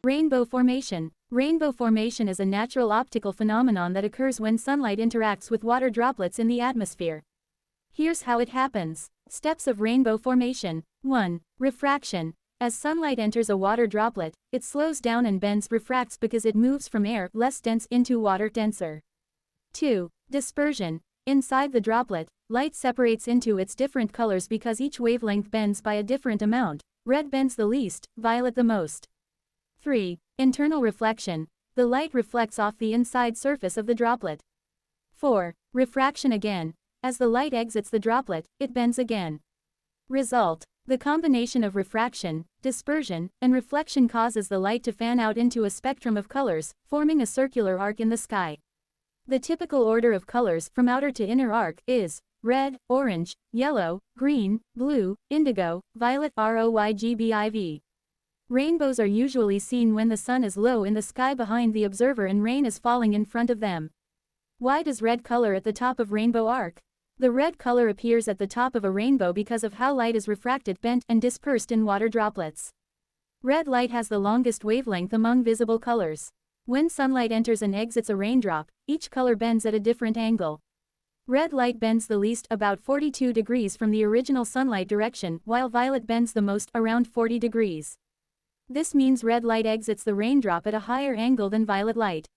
Rainbow formation. Rainbow formation is a natural optical phenomenon that occurs when sunlight interacts with water droplets in the atmosphere. Here's how it happens. Steps of rainbow formation. 1. Refraction. As sunlight enters a water droplet, it slows down and bends, refracts because it moves from air less dense into water denser. 2. Dispersion. Inside the droplet, light separates into its different colors because each wavelength bends by a different amount. Red bends the least, violet the most. 3. Internal reflection. The light reflects off the inside surface of the droplet. 4. Refraction again. As the light exits the droplet, it bends again. Result. The combination of refraction, dispersion, and reflection causes the light to fan out into a spectrum of colors, forming a circular arc in the sky. The typical order of colors from outer to inner arc is red, orange, yellow, green, blue, indigo, violet, ROYGBIV. Rainbows are usually seen when the sun is low in the sky behind the observer and rain is falling in front of them. Why does red color at the top of rainbow arc? The red color appears at the top of a rainbow because of how light is refracted, bent, and dispersed in water droplets. Red light has the longest wavelength among visible colors. When sunlight enters and exits a raindrop, each color bends at a different angle. Red light bends the least, about 42 degrees from the original sunlight direction, while violet bends the most, around 40 degrees. This means red light exits the raindrop at a higher angle than violet light.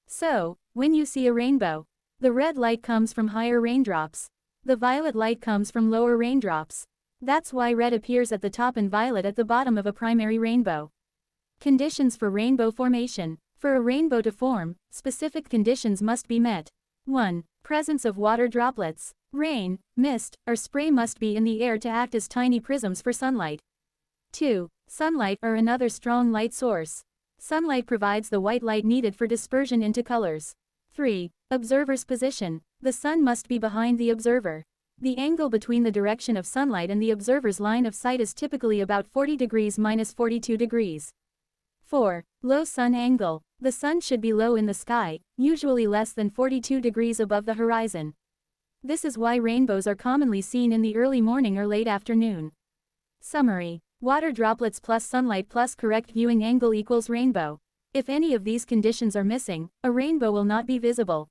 So, when you see a rainbow, the red light comes from higher raindrops. The violet light comes from lower raindrops. That's why red appears at the top and violet at the bottom of a primary rainbow. Conditions for rainbow formation. For a rainbow to form, specific conditions must be met. 1. Presence of water droplets. Rain, mist, or spray must be in the air to act as tiny prisms for sunlight. 2. Sunlight or another strong light source. Sunlight provides the white light needed for dispersion into colors. 3. Observer's position. The sun must be behind the observer. The angle between the direction of sunlight and the observer's line of sight is typically about 40 degrees minus 42 degrees. 4. Low sun angle. The sun should be low in the sky, usually less than 42 degrees above the horizon. This is why rainbows are commonly seen in the early morning or late afternoon. Summary. Water droplets plus sunlight plus correct viewing angle equals rainbow. If any of these conditions are missing, a rainbow will not be visible.